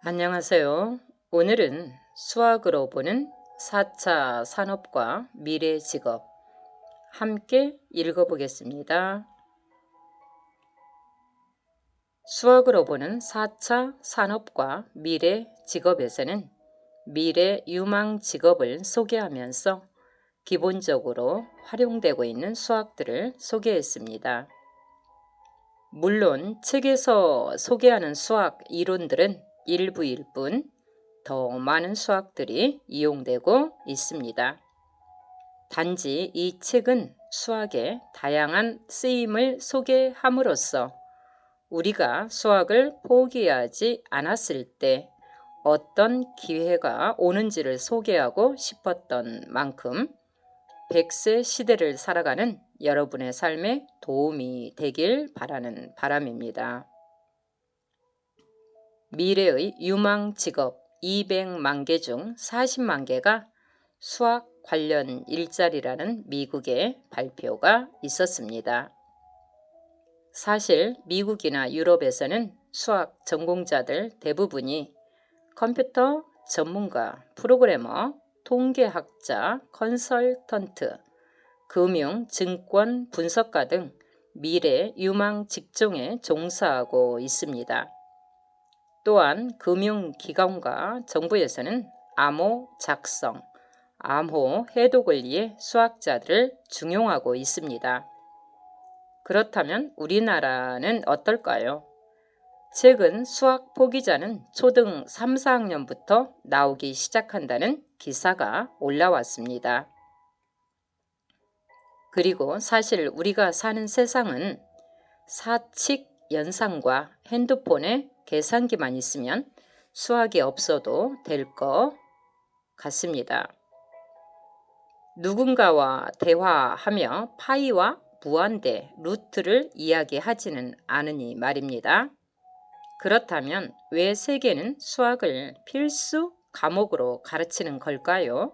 안녕하세요. 오늘은 수학으로 보는 4차 산업과 미래 직업 함께 읽어보겠습니다. 수학으로 보는 4차 산업과 미래 직업에서는 미래 유망 직업을 소개하면서 기본적으로 활용되고 있는 수학들을 소개했습니다. 물론 책에서 소개하는 수학 이론들은 일부일 뿐 더 많은 수학들이 이용되고 있습니다. 단지 이 책은 수학의 다양한 쓰임을 소개함으로써 우리가 수학을 포기하지 않았을 때 어떤 기회가 오는지를 소개하고 싶었던 만큼 100세 시대를 살아가는 여러분의 삶에 도움이 되길 바라는 바람입니다. 미래의 유망 직업 200만 개 중 40만 개가 수학 관련 일자리라는 미국의 발표가 있었습니다. 사실 미국이나 유럽에서는 수학 전공자들 대부분이 컴퓨터 전문가, 프로그래머, 통계학자, 컨설턴트, 금융, 증권, 분석가 등 미래 유망 직종에 종사하고 있습니다. 또한 금융기관과 정부에서는 암호 작성, 암호 해독을 위해 수학자들을 중용하고 있습니다. 그렇다면 우리나라는 어떨까요? 최근 수학 포기자는 초등 3, 4학년부터 나오기 시작한다는 기사가 올라왔습니다. 그리고 사실 우리가 사는 세상은 사칙 연산과 핸드폰에 계산기만 있으면 수학이 없어도 될 것 같습니다. 누군가와 대화하며 파이와 무한대, 루트를 이야기하지는 않으니 말입니다. 그렇다면 왜 세계는 수학을 필수 과목으로 가르치는 걸까요?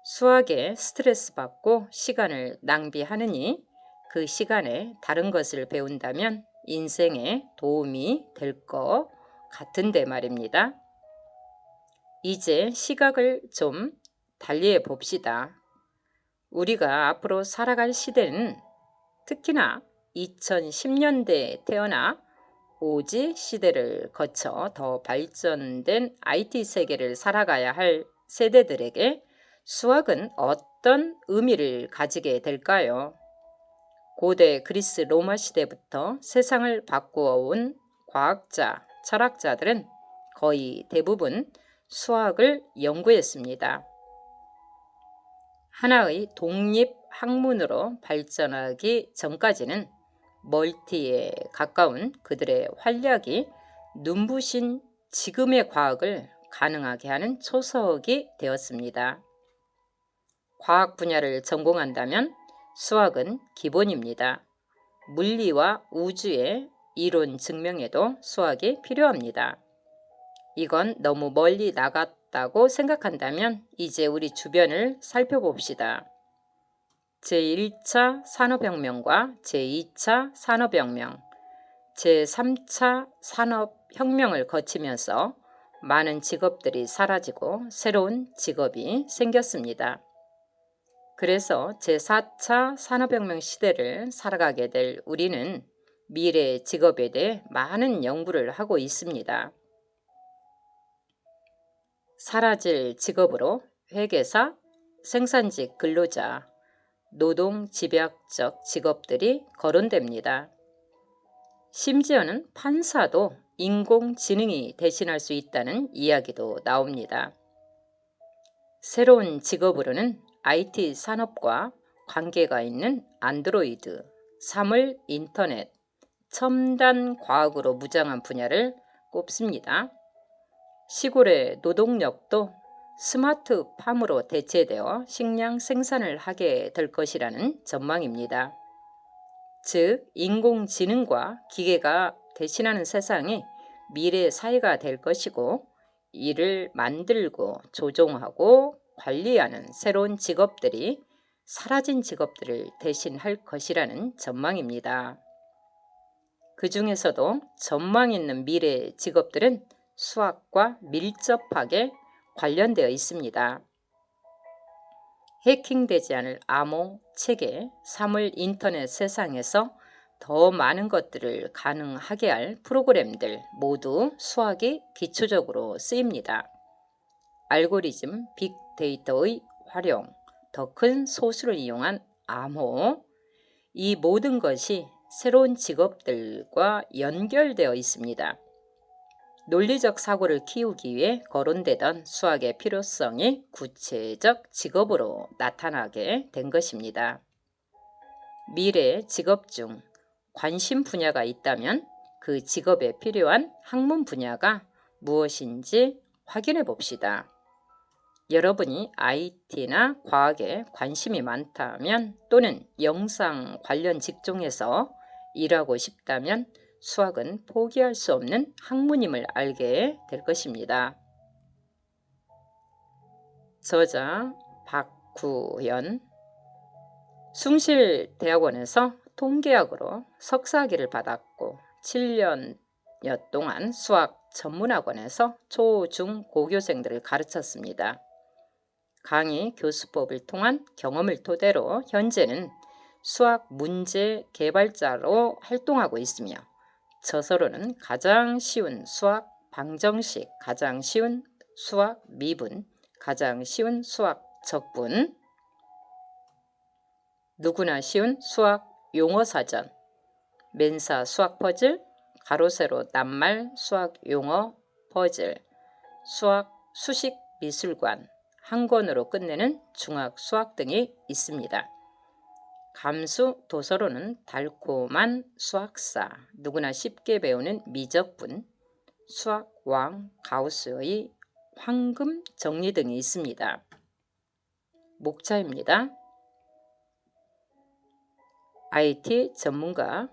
수학에 스트레스 받고 시간을 낭비하느니 그 시간에 다른 것을 배운다면 인생에 도움이 될 것 같은데 말입니다. 이제 시각을 좀 달리해 봅시다. 우리가 앞으로 살아갈 시대는 특히나 2010년대에 태어나 오지 시대를 거쳐 더 발전된 IT 세계를 살아가야 할 세대들에게 수학은 어떤 의미를 가지게 될까요? 고대 그리스 로마 시대부터 세상을 바꾸어 온 과학자, 철학자들은 거의 대부분 수학을 연구했습니다. 하나의 독립 학문으로 발전하기 전까지는 멀티에 가까운 그들의 활약이 눈부신 지금의 과학을 가능하게 하는 초석이 되었습니다. 과학 분야를 전공한다면 수학은 기본입니다. 물리와 우주의 이론 증명에도 수학이 필요합니다. 이건 너무 멀리 나갔다고 생각한다면 이제 우리 주변을 살펴봅시다. 제1차 산업혁명과 제2차 산업혁명, 제3차 산업혁명을 거치면서 많은 직업들이 사라지고 새로운 직업이 생겼습니다. 그래서 제4차 산업혁명 시대를 살아가게 될 우리는 미래 직업에 대해 많은 연구를 하고 있습니다. 사라질 직업으로 회계사, 생산직 근로자, 노동집약적 직업들이 거론됩니다. 심지어는 판사도 인공지능이 대신할 수 있다는 이야기도 나옵니다. 새로운 직업으로는 IT 산업과 관계가 있는 안드로이드, 사물 인터넷, 첨단 과학으로 무장한 분야를 꼽습니다. 시골의 노동력도 스마트팜으로 대체되어 식량 생산을 하게 될 것이라는 전망입니다. 즉 인공지능과 기계가 대신하는 세상이 미래 사회가 될 것이고 이를 만들고 조종하고 관리하는 새로운 직업들이 사라진 직업들을 대신할 것이라는 전망입니다. 그 중에서도 전망 있는 미래 직업들은 수학과 밀접하게 관련되어 있습니다. 해킹되지 않을 암호, 체계, 사물 인터넷 세상에서 더 많은 것들을 가능하게 할 프로그램들 모두 수학이 기초적으로 쓰입니다. 알고리즘, 빅데이터의 활용, 더 큰 소수를 이용한 암호, 이 모든 것이 새로운 직업들과 연결되어 있습니다. 논리적 사고를 키우기 위해 거론되던 수학의 필요성이 구체적 직업으로 나타나게 된 것입니다. 미래 직업 중 관심 분야가 있다면 그 직업에 필요한 학문 분야가 무엇인지 확인해 봅시다. 여러분이 IT나 과학에 관심이 많다면 또는 영상 관련 직종에서 일하고 싶다면 수학은 포기할 수 없는 학문임을 알게 될 것입니다. 저자 박구현, 숭실대학원에서 통계학으로 석사학위를 받았고 7년여 동안 수학 전문학원에서 초, 중, 고교생들을 가르쳤습니다. 강의 교수법을 통한 경험을 토대로 현재는 수학 문제 개발자로 활동하고 있으며 저서로는 가장 쉬운 수학 방정식, 가장 쉬운 수학 미분, 가장 쉬운 수학 적분, 누구나 쉬운 수학 용어사전, 맨사 수학 퍼즐, 가로세로 낱말 수학 용어 퍼즐, 수학 수식 미술관, 한 권으로 끝내는 중학 수학 등이 있습니다. 감수 도서로는 달콤한 수학사, 누구나 쉽게 배우는 미적분, 수학왕 가우스의 황금 정리 등이 있습니다. 목차입니다. IT 전문가,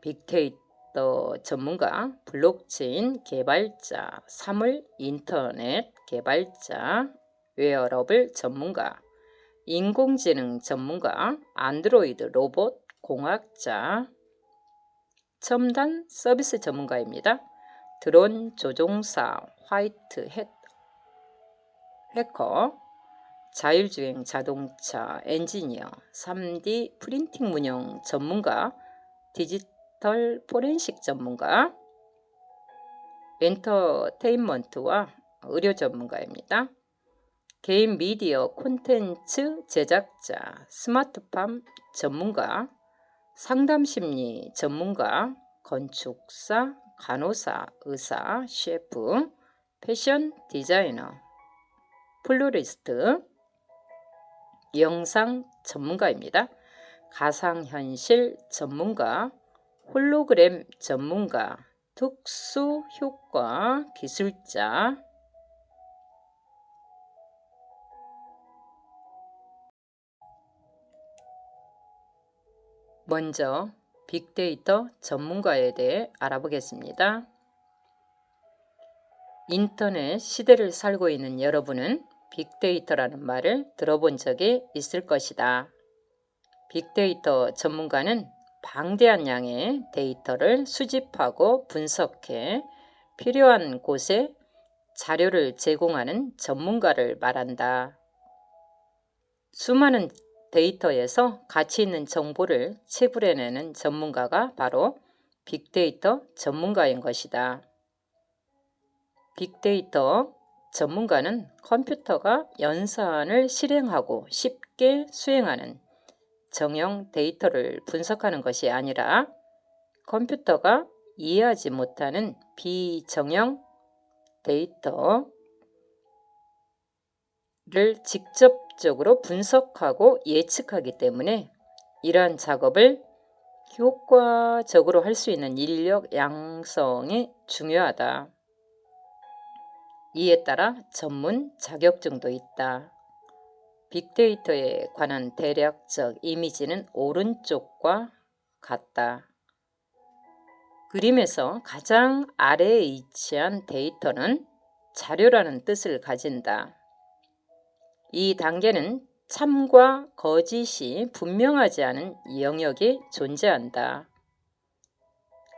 빅데이터 전문가, 블록체인 개발자, 사물 인터넷 개발자, 웨어러블 전문가, 인공지능 전문가, 안드로이드 로봇 공학자, 첨단 서비스 전문가입니다. 드론 조종사, 화이트 햇 해커, 자율주행 자동차 엔지니어, 3D 프린팅 문형 전문가, 디지털 포렌식 전문가, 엔터테인먼트와 의료 전문가입니다. 개인 미디어 콘텐츠 제작자, 스마트팜 전문가, 상담심리 전문가, 건축사, 간호사, 의사, 셰프, 패션 디자이너, 플로리스트, 영상 전문가입니다. 가상현실 전문가, 홀로그램 전문가, 특수효과 기술자, 먼저 빅데이터 전문가에 대해 알아보겠습니다. 인터넷 시대를 살고 있는 여러분은 빅데이터라는 말을 들어본 적이 있을 것이다. 빅데이터 전문가는 방대한 양의 데이터를 수집하고 분석해 필요한 곳에 자료를 제공하는 전문가를 말한다. 수많은 데이터에서 가치 있는 정보를 채굴해내는 전문가가 바로 빅데이터 전문가인 것이다. 빅데이터 전문가는 컴퓨터가 연산을 실행하고 쉽게 수행하는 정형 데이터를 분석하는 것이 아니라 컴퓨터가 이해하지 못하는 비정형 데이터를 직접적으로 분석하고 예측하기 때문에 이러한 작업을 효과적으로 할 수 있는 인력 양성이 중요하다. 이에 따라 전문 자격증도 있다. 빅데이터에 관한 대략적 이미지는 오른쪽과 같다. 그림에서 가장 아래에 위치한 데이터는 자료라는 뜻을 가진다. 이 단계는 참과 거짓이 분명하지 않은 영역이 존재한다.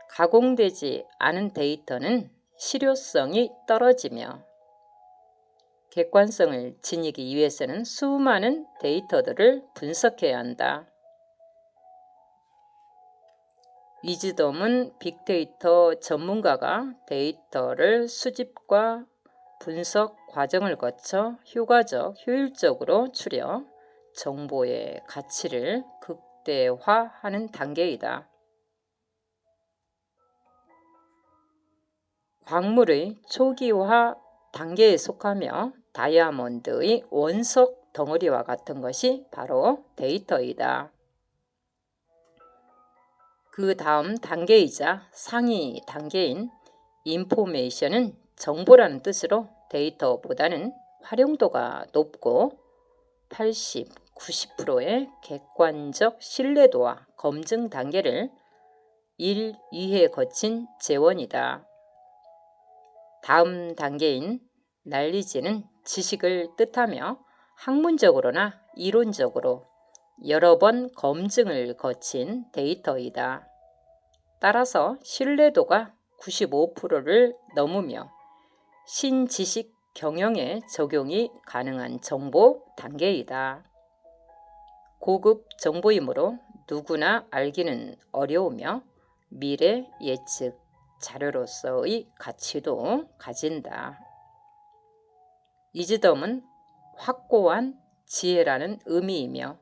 가공되지 않은 데이터는 실효성이 떨어지며 객관성을 지니기 위해서는 수많은 데이터들을 분석해야 한다. 이즈덤은 빅데이터 전문가가 데이터를 수집과 분석 과정을 거쳐 효과적, 효율적으로 추려 정보의 가치를 극대화하는 단계이다. 광물의 초기화 단계에 속하며 다이아몬드의 원석 덩어리와 같은 것이 바로 데이터이다. 그 다음 단계이자 상위 단계인 인포메이션은 정보라는 뜻으로 데이터보다는 활용도가 높고 80, 90%의 객관적 신뢰도와 검증 단계를 1, 2회 거친 재원이다. 다음 단계인 날리지는 지식을 뜻하며 학문적으로나 이론적으로 여러 번 검증을 거친 데이터이다. 따라서 신뢰도가 95%를 넘으며 신지식 경영에 적용이 가능한 정보 단계이다. 고급 정보이므로 누구나 알기는 어려우며 미래 예측 자료로서의 가치도 가진다. 이즈덤은 확고한 지혜라는 의미이며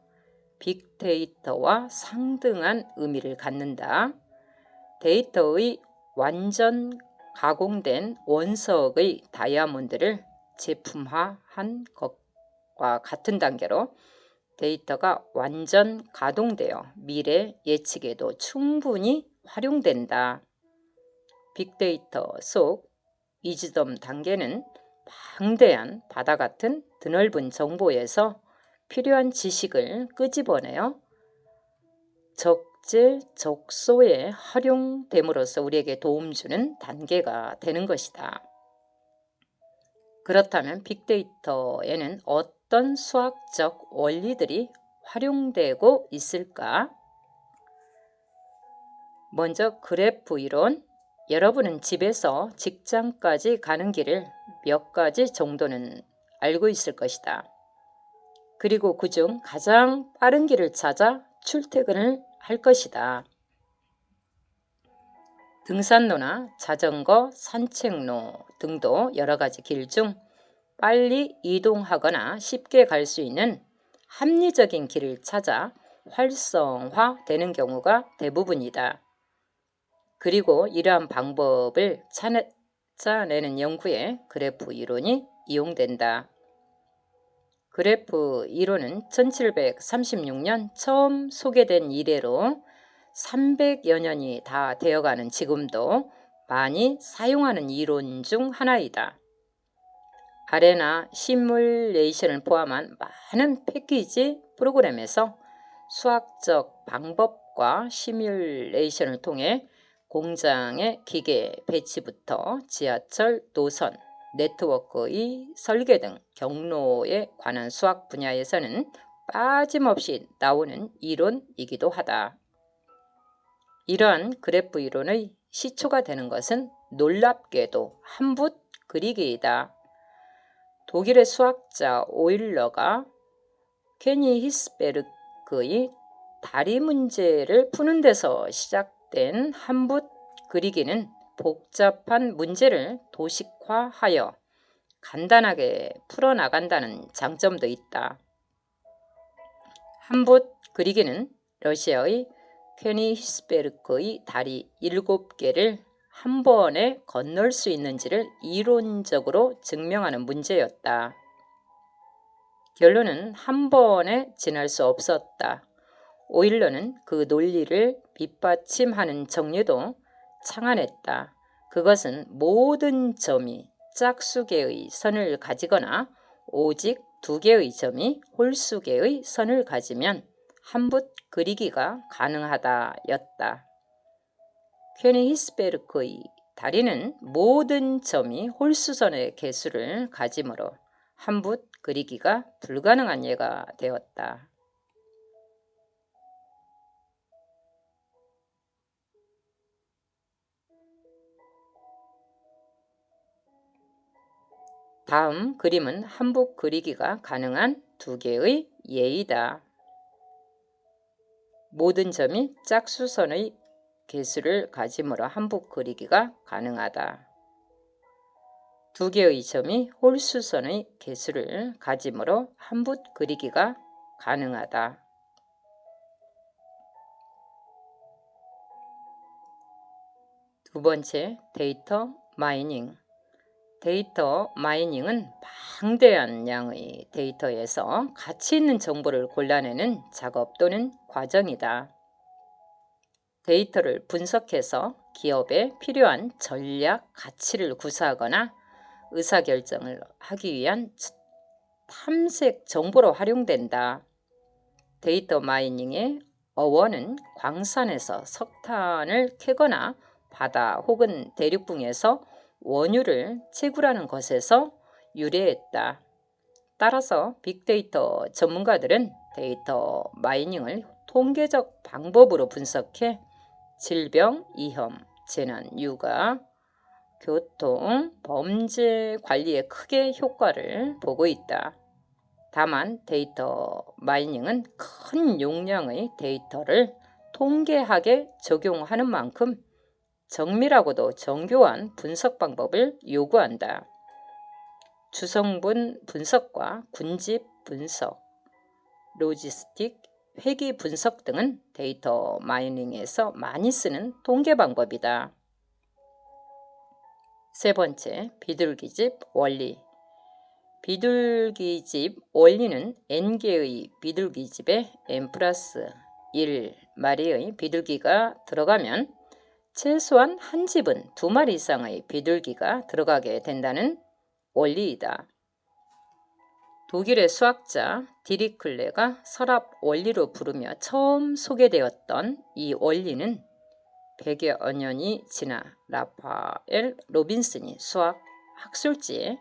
빅데이터와 상등한 의미를 갖는다. 데이터의 완전 가공된 원석의 다이아몬드를 제품화한 것과 같은 단계로 데이터가 완전 가동되어 미래 예측에도 충분히 활용된다. 빅데이터 속 이즈덤 단계는 방대한 바다 같은 드넓은 정보에서 필요한 지식을 끄집어내어 적재적소에 활용됨으로써 우리에게 도움 주는 단계가 되는 것이다. 그렇다면 빅데이터에는 어떤 수학적 원리들이 활용되고 있을까? 먼저 그래프 이론. 여러분은 집에서 직장까지 가는 길을 몇 가지 정도는 알고 있을 것이다. 그리고 그중 가장 빠른 길을 찾아 출퇴근을 할 것이다. 등산로나 자전거, 산책로 등도 여러 가지 길 중 빨리 이동하거나 쉽게 갈 수 있는 합리적인 길을 찾아 활성화되는 경우가 대부분이다. 그리고 이러한 방법을 찾아내는 연구에 그래프 이론이 이용된다. 그래프 이론은 1736년 처음 소개된 이래로 300여 년이 다 되어가는 지금도 많이 사용하는 이론 중 하나이다. 아래나 시뮬레이션을 포함한 많은 패키지 프로그램에서 수학적 방법과 시뮬레이션을 통해 공장의 기계 배치부터 지하철, 노선, 네트워크의 설계 등 경로에 관한 수학 분야에서는 빠짐없이 나오는 이론이기도 하다. 이러한 그래프 이론의 시초가 되는 것은 놀랍게도 한붓 그리기이다. 독일의 수학자 오일러가 케니히스베르크의 다리 문제를 푸는 데서 시작된 한붓 그리기는 복잡한 문제를 도식화하여 간단하게 풀어나간다는 장점도 있다. 한붓 그리기는 러시아의 케니히스베르크의 다리 7개를 한 번에 건널 수 있는지를 이론적으로 증명하는 문제였다. 결론은 한 번에 지날 수 없었다. 오일러는 그 논리를 밑받침하는 정리도 창안했다. 그것은 모든 점이 짝수개의 선을 가지거나 오직 2개의 점이 홀수개의 선을 가지면 한붓 그리기가 가능하다였다. 케니히스베르크의 다리는 모든 점이 홀수선의 개수를 가지므로 한붓 그리기가 불가능한 예가 되었다. 다음 그림은 한복 그리기가 가능한 두 개의 예이다. 모든 점이 짝수선의 개수를 가지므로 한복 그리기가 가능하다. 두 개의 점이 홀수선의 개수를 가지므로 한붓 그리기가 가능하다. 두 번째, 데이터 마이닝. 데이터 마이닝은 방대한 양의 데이터에서 가치 있는 정보를 골라내는 작업 또는 과정이다. 데이터를 분석해서 기업에 필요한 전략 가치를 구사하거나 의사결정을 하기 위한 탐색 정보로 활용된다. 데이터 마이닝의 어원은 광산에서 석탄을 캐거나 바다 혹은 대륙붕에서 원유를 채굴하는 것에서 유래했다. 따라서 빅데이터 전문가들은 데이터 마이닝을 통계적 방법으로 분석해 질병, 위험, 재난, 육아, 교통, 범죄 관리에 크게 효과를 보고 있다. 다만 데이터 마이닝은 큰 용량의 데이터를 통계학에 적용하는 만큼 정밀하고도 정교한 분석 방법을 요구한다. 주성분 분석과 군집 분석, 로지스틱, 회기 분석 등은 데이터 마이닝에서 많이 쓰는 통계 방법이다. 세 번째, 비둘기집 원리. 비둘기집 원리는 n개의 비둘기집에 n+1마리의 비둘기가 들어가면 최소한 한 집은 2마리 이상의 비둘기가 들어가게 된다는 원리이다. 독일의 수학자 디리클레가 서랍 원리로 부르며 처음 소개되었던 이 원리는 100여 년이 지나 라파엘 로빈슨이 수학 학술지에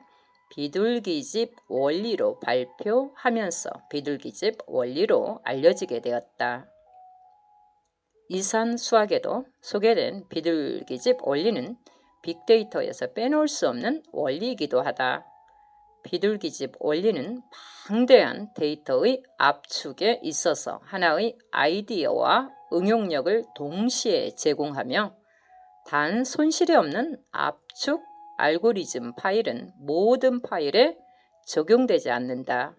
비둘기집 원리로 발표하면서 비둘기집 원리로 알려지게 되었다. 이산 수학에도 소개된 비둘기집 원리는 빅데이터에서 빼놓을 수 없는 원리이기도 하다. 비둘기집 원리는 방대한 데이터의 압축에 있어서 하나의 아이디어와 응용력을 동시에 제공하며 단 손실이 없는 압축 알고리즘 파일은 모든 파일에 적용되지 않는다.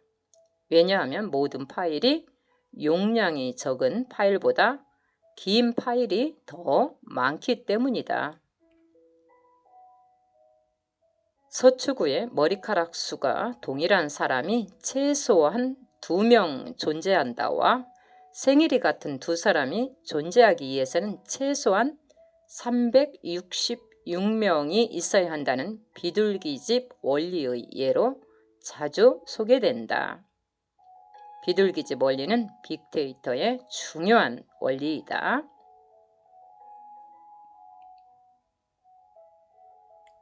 왜냐하면 모든 파일이 용량이 적은 파일보다 긴 파일이 더 많기 때문이다. 서초구에 머리카락 수가 동일한 사람이 최소한 2명 존재한다와 생일이 같은 두 사람이 존재하기 위해서는 최소한 366명이 있어야 한다는 비둘기집 원리의 예로 자주 소개된다. 비둘기집 원리는 빅데이터의 중요한 원리이다.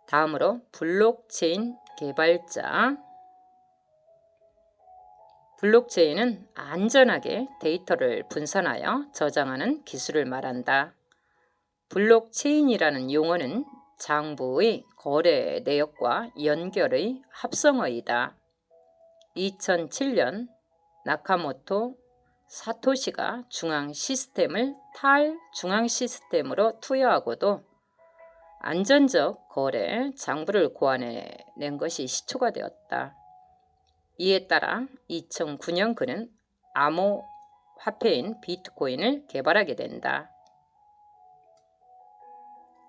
다음으로 블록체인 개발자. 블록체인은 안전하게 데이터를 분산하여 저장하는 기술을 말한다. 블록체인이라는 용어는 장부의 거래 내역과 연결의 합성어이다. 2007년 나카모토 사토시가 중앙 시스템을 탈중앙 시스템으로 투여하고도 안전적 거래 장부를 고안해낸 것이 시초가 되었다. 이에 따라 2009년 그는 암호 화폐인 비트코인을 개발하게 된다.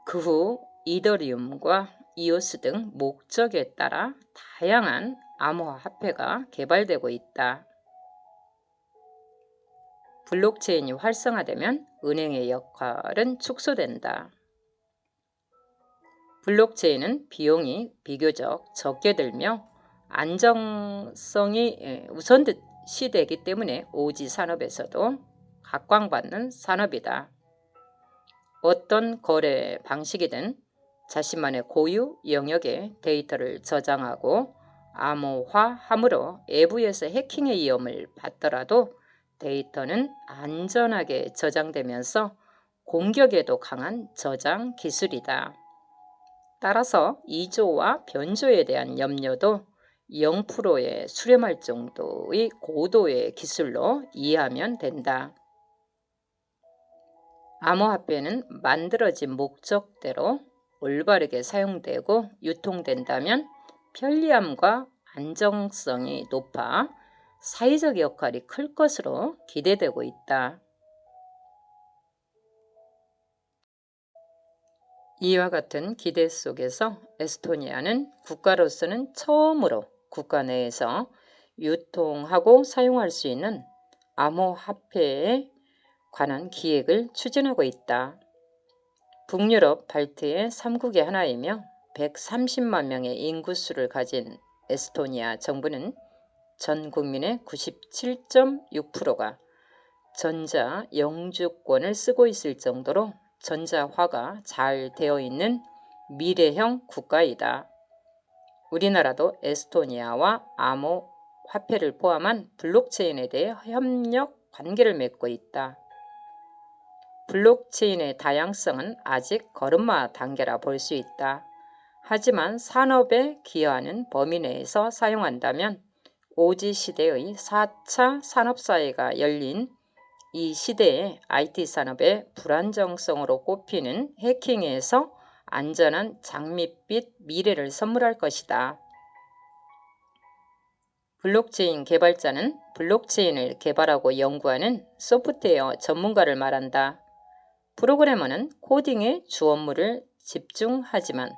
그 후 이더리움과 이오스 등 목적에 따라 다양한 암호화폐가 개발되고 있다. 블록체인이 활성화되면 은행의 역할은 축소된다. 블록체인은 비용이 비교적 적게 들며 안정성이 우선시되기 때문에 오지 산업에서도 각광받는 산업이다. 어떤 거래 방식이든 자신만의 고유 영역에 데이터를 저장하고 암호화함으로 외부에서 해킹의 위험을 받더라도 데이터는 안전하게 저장되면서 공격에도 강한 저장 기술이다. 따라서 이조와 변조에 대한 염려도 0%에 수렴할 정도의 고도의 기술로 이해하면 된다. 암호화폐는 만들어진 목적대로 올바르게 사용되고 유통된다면 편리함과 안정성이 높아 사회적 역할이 클 것으로 기대되고 있다. 이와 같은 기대 속에서 에스토니아는 국가로서는 처음으로 국가 내에서 유통하고 사용할 수 있는 암호화폐에 관한 기획을 추진하고 있다. 북유럽 발트의 3국의 하나이며 130만 명의 인구수를 가진 에스토니아 정부는 전 국민의 97.6%가 전자 영주권을 쓰고 있을 정도로 전자화가 잘 되어 있는 미래형 국가이다. 우리나라도 에스토니아와 암호화폐를 포함한 블록체인에 대해 협력 관계를 맺고 있다. 블록체인의 다양성은 아직 걸음마 단계라 볼 수 있다. 하지만 산업에 기여하는 범위 내에서 사용한다면 오지 시대의 4차 산업사회가 열린 이 시대에 IT 산업의 불안정성으로 꼽히는 해킹에서 안전한 장밋빛 미래를 선물할 것이다. 블록체인 개발자는 블록체인을 개발하고 연구하는 소프트웨어 전문가를 말한다. 프로그래머는 코딩에 주 업무를 집중하지만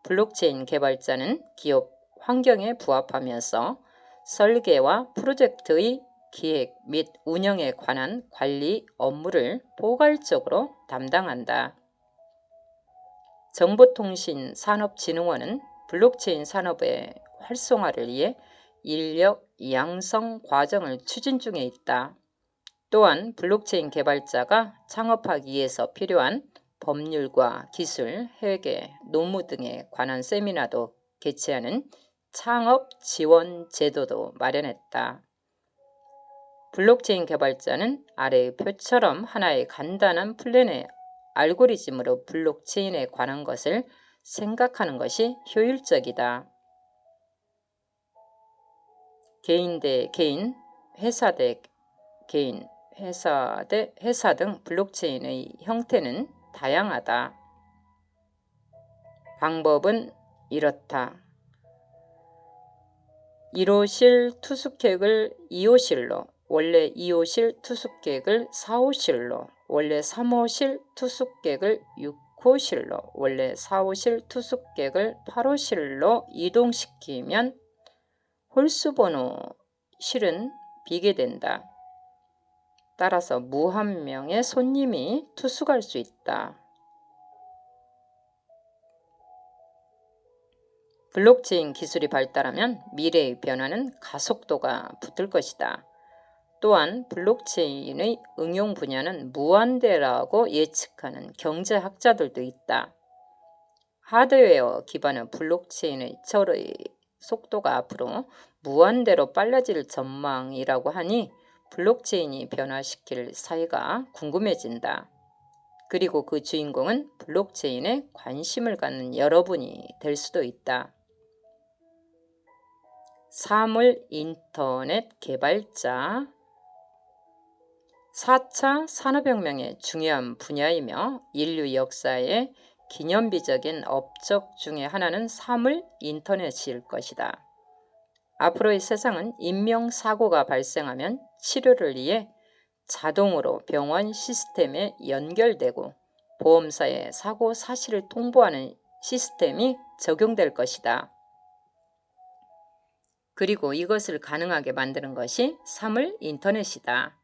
블록체인 개발자는 기업 환경에 부합하면서 설계와 프로젝트의 기획 및 운영에 관한 관리 업무를 포괄적으로 담당한다. 정보통신산업진흥원은 블록체인 산업의 활성화를 위해 인력 양성 과정을 추진 중에 있다. 또한 블록체인 개발자가 창업하기 위해서 필요한 법률과 기술, 회계, 노무 등에 관한 세미나도 개최하는 창업 지원 제도도 마련했다. 블록체인 개발자는 아래의 표처럼 하나의 간단한 플랜의 알고리즘으로 블록체인에 관한 것을 생각하는 것이 효율적이다. 개인 대 개인, 회사 대 개인, 회사 대 회사 등 블록체인의 형태는 다양하다. 방법은 이렇다. 1호실 투숙객을 2호실로, 원래 2호실 투숙객을 4호실로, 원래 3호실 투숙객을 6호실로, 원래 4호실 투숙객을 8호실로 이동시키면 홀수번호 실은 비게 된다. 따라서 무한명의 손님이 투숙할 수 있다. 블록체인 기술이 발달하면 미래의 변화는 가속도가 붙을 것이다. 또한 블록체인의 응용 분야는 무한대라고 예측하는 경제학자들도 있다. 하드웨어 기반의 블록체인의 처리 속도가 앞으로 무한대로 빨라질 전망이라고 하니 블록체인이 변화시킬 사회가 궁금해진다. 그리고 그 주인공은 블록체인에 관심을 갖는 여러분이 될 수도 있다. 사물 인터넷 개발자. 4차 산업혁명의 중요한 분야이며 인류 역사의 기념비적인 업적 중에 하나는 사물 인터넷일 것이다. 앞으로의 세상은 인명사고가 발생하면 치료를 위해 자동으로 병원 시스템에 연결되고 보험사에 사고 사실을 통보하는 시스템이 적용될 것이다. 그리고 이것을 가능하게 만드는 것이 사물 인터넷이다.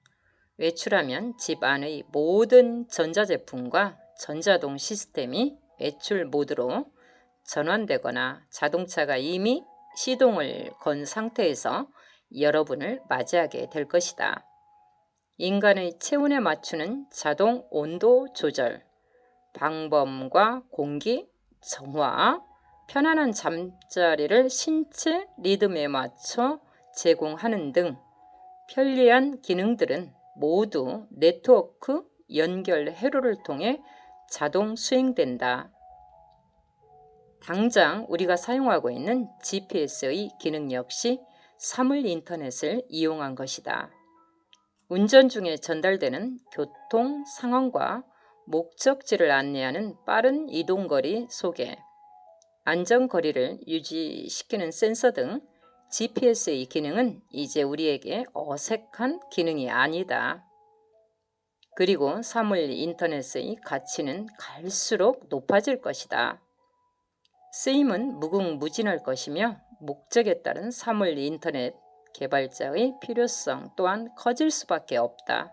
외출하면 집 안의 모든 전자제품과 전자동 시스템이 외출 모드로 전환되거나 자동차가 이미 시동을 건 상태에서 여러분을 맞이하게 될 것이다. 인간의 체온에 맞추는 자동 온도 조절, 방범과 공기, 정화, 편안한 잠자리를 신체 리듬에 맞춰 제공하는 등 편리한 기능들은 모두 네트워크 연결 회로를 통해 자동 수행된다. 당장 우리가 사용하고 있는 GPS의 기능 역시 사물 인터넷을 이용한 것이다. 운전 중에 전달되는 교통 상황과 목적지를 안내하는 빠른 이동거리 소개, 안전거리를 유지시키는 센서 등 GPS의 기능은 이제 우리에게 어색한 기능이 아니다. 그리고 사물 인터넷의 가치는 갈수록 높아질 것이다. 쓰임은 무궁무진할 것이며 목적에 따른 사물 인터넷 개발자의 필요성 또한 커질 수밖에 없다.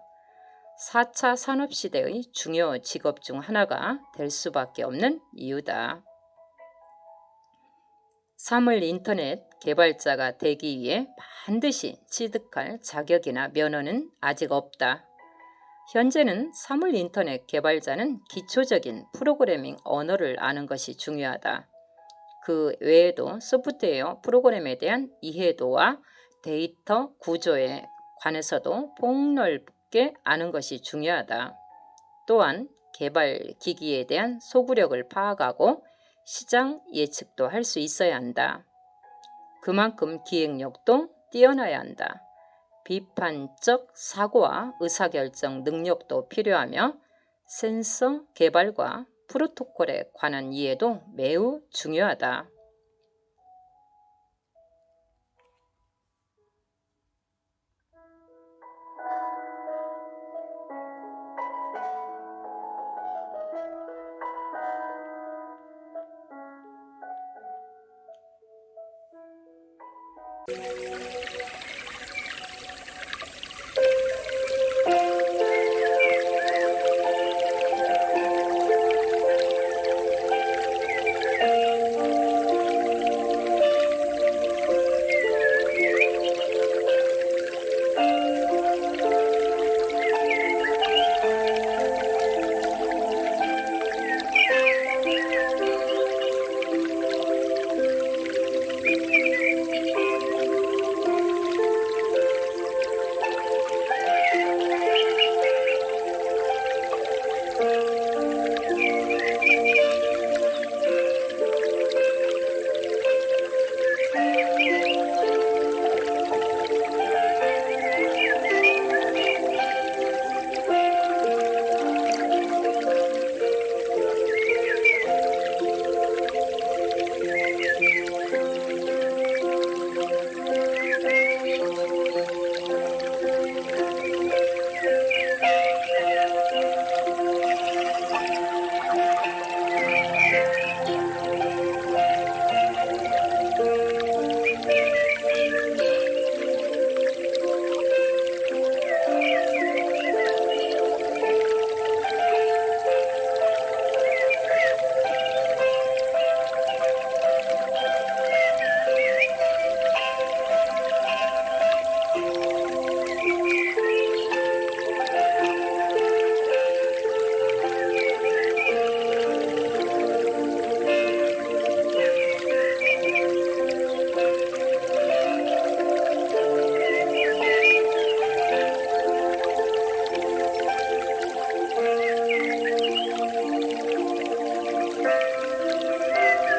4차 산업시대의 중요 직업 중 하나가 될 수밖에 없는 이유다. 사물 인터넷 개발자가 되기 위해 반드시 취득할 자격이나 면허는 아직 없다. 현재는 사물 인터넷 개발자는 기초적인 프로그래밍 언어를 아는 것이 중요하다. 그 외에도 소프트웨어 프로그램에 대한 이해도와 데이터 구조에 관해서도 폭넓게 아는 것이 중요하다. 또한 개발 기기에 대한 소구력을 파악하고 시장 예측도 할 수 있어야 한다. 그만큼 기획력도 뛰어나야 한다. 비판적 사고와 의사결정 능력도 필요하며 센서 개발과 프로토콜에 관한 이해도 매우 중요하다.